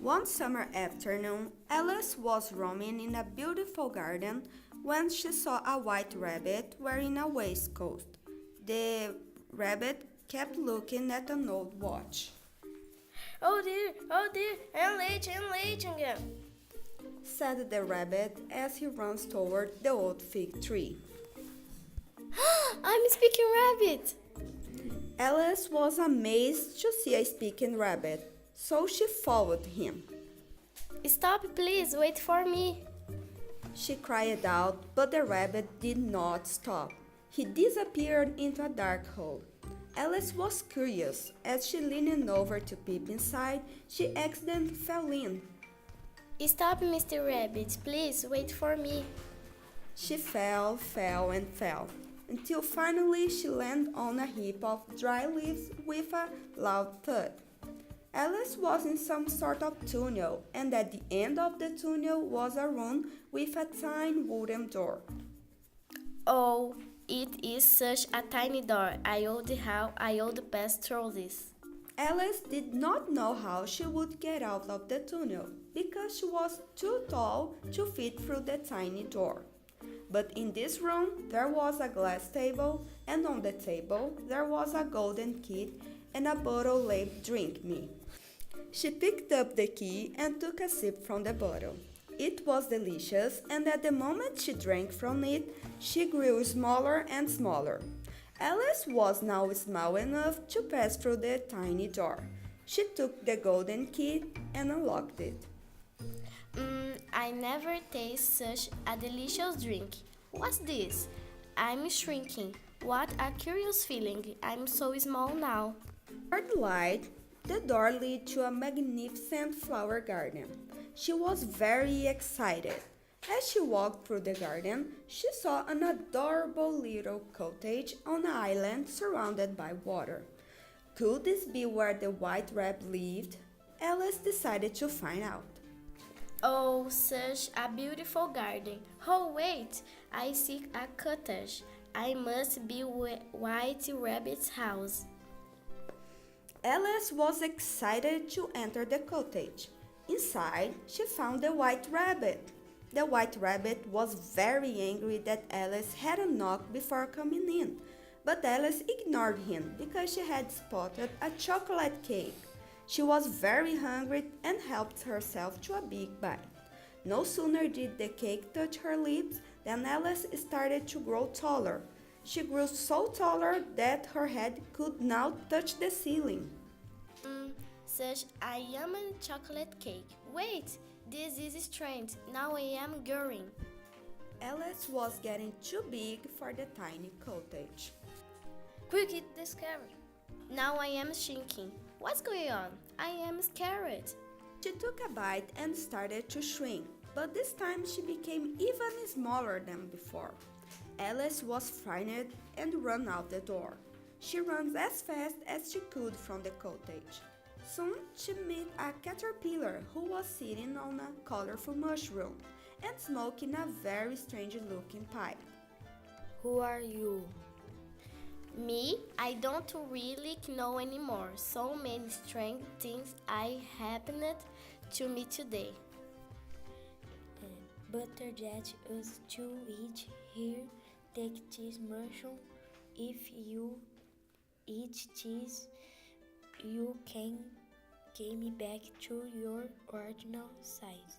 One summer afternoon, Alice was roaming in a beautiful garden when she saw a white rabbit wearing a waistcoat. The rabbit kept looking at an old watch. Oh dear, I'm late again. Said the rabbit as he runs toward the old fig tree. I'm speaking rabbit. Alice was amazed to see a speaking rabbit, so she followed him. Stop, please, wait for me. She cried out, but the rabbit did not stop. He disappeared into a dark hole. Alice was curious. As she leaned over to peep inside, she accidentally fell in. Stop, Mr. Rabbit, please, wait for me. She fell, and fell, until finally she landed on a heap of dry leaves with a loud thud. Alice was in some sort of tunnel, and at the end of the tunnel was a room with a tiny wooden door. Oh, it is such a tiny door. I would pass through this. Alice did not know how she would get out of the tunnel because she was too tall to fit through the tiny door. But in this room there was a glass table, and on the table there was a golden key and a bottle labeled "Drink Me." She picked up the key and took a sip from the bottle. It was delicious, and at the moment she drank from it, she grew smaller and smaller. Alice was now small enough to pass through the tiny door. She took the golden key and unlocked it. I never taste such a delicious drink. What's this? I'm shrinking. What a curious feeling. I'm so small now. By the light, the door led to a magnificent flower garden. She was very excited. As she walked through the garden, she saw an adorable little cottage on an island surrounded by water. Could this be where the white rabbit lived? Alice decided to find out. Oh, such a beautiful garden. Oh, wait, I see a cottage. I must be White Rabbit's house. Alice was excited to enter the cottage. Inside, she found the white rabbit. The white rabbit was very angry that Alice had knocked before coming in, but Alice ignored him because she had spotted a chocolate cake. She was very hungry and helped herself to a big bite. No sooner did the cake touch her lips than Alice started to grow taller. She grew so taller that her head could now touch the ceiling. Such a yummy chocolate cake. Wait, this is strange. Now I am growing. Alice was getting too big for the tiny cottage. Quick, eat the carrot. Now I am shrinking. What's going on? I am scared. She took a bite and started to shrink, but this time she became even smaller than before. Alice was frightened and ran out the door. She ran as fast as she could from the cottage. Soon she met a caterpillar who was sitting on a colorful mushroom and smoking a very strange-looking pipe. Who are you? Me? I don't really know anymore. So many strange things happened to me today. Better that us to eat here. Take this mushroom. If you eat this, you can come back to your original size.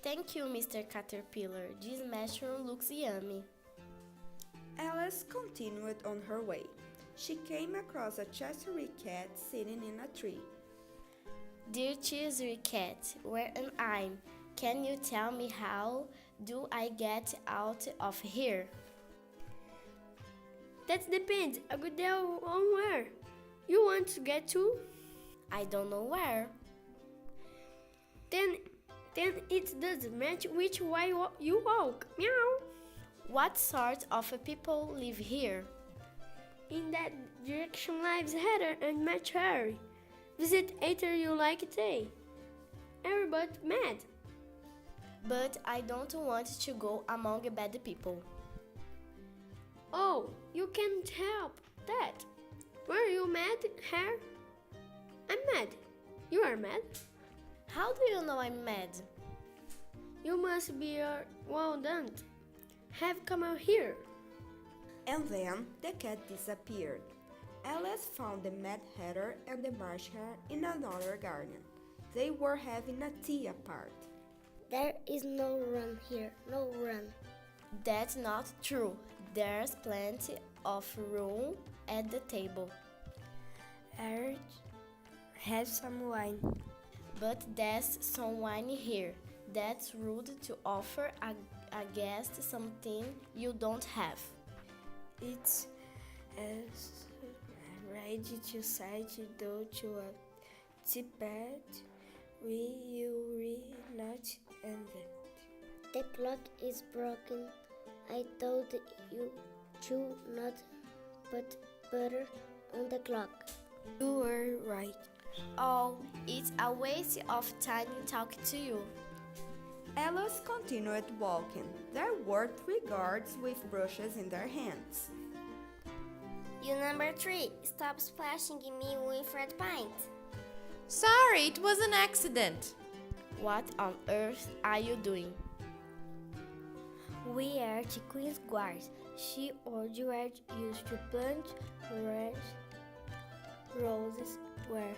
Thank you, Mr. Caterpillar. This mushroom looks yummy. Alice continued on her way. She came across a Cheshire cat sitting in a tree. Dear Cheshire Cat, where am I? Can you tell me how do I get out of here? That depends a good deal on where you want to get to. I don't know where. Then it doesn't matter which way you walk. Meow. What sort of people live here? In that direction lives Heather and Matt Harry. Visit either you like it. Everybody mad. But I don't want to go among bad people. Oh, you can't help that. Were you mad, Hair? I'm mad. You are mad? How do you know I'm mad? You must be well done. Have come out here. And then the cat disappeared. Alice found the Mad Hatter and the Marsh Hare in another garden. They were having a tea apart. There is no run here, no run. That's not true. There's plenty of room at the table. I'll have some wine. But there's some wine here. That's rude to offer a guest something you don't have. It's as right to cite though to a teapot we not invent. The clock is broken. I told you to not put butter on the clock. You were right. Oh, it's a waste of time talking to you. Alice continued walking. There were 3 guards with brushes in their hands. You number 3, stop splashing me with red paint. Sorry, it was an accident. What on earth are you doing? We are the Queen's guards. She ordered you to plant red roses where,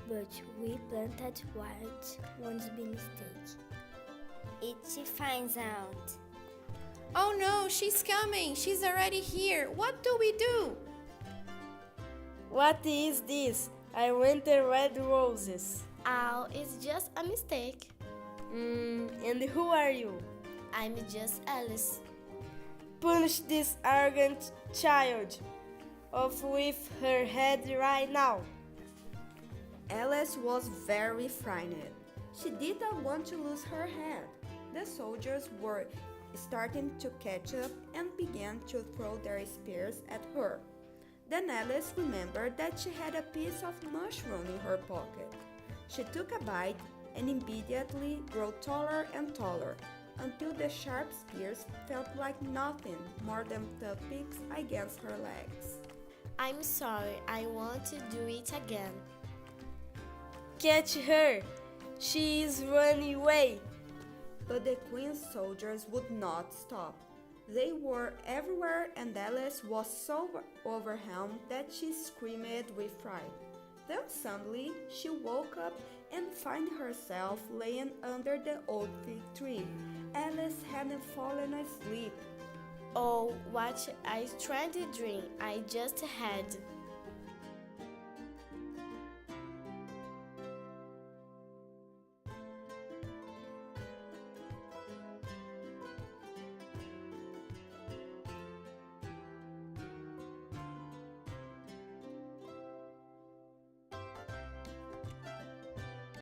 but we planted white ones by mistake. It finds out. Oh no, she's coming. She's already here. What do we do? What is this? I want the red roses. Oh, it's just a mistake. And who are you? I'm just Alice. Punish this arrogant child. Off with her head right now. Alice was very frightened. She did not want to lose her head. The soldiers were starting to catch up and began to throw their spears at her. Then Alice remembered that she had a piece of mushroom in her pocket. She took a bite and immediately grew taller and taller until the sharp spears felt like nothing more than toothpicks against her legs. I'm sorry, I want to do it again. Catch her. She is running away. But the Queen's soldiers would not stop. They were everywhere and Alice was so overwhelmed that she screamed with fright. Then suddenly she woke up and found herself laying under the old fig tree. Alice hadn't fallen asleep. Oh, what a strange dream I just had.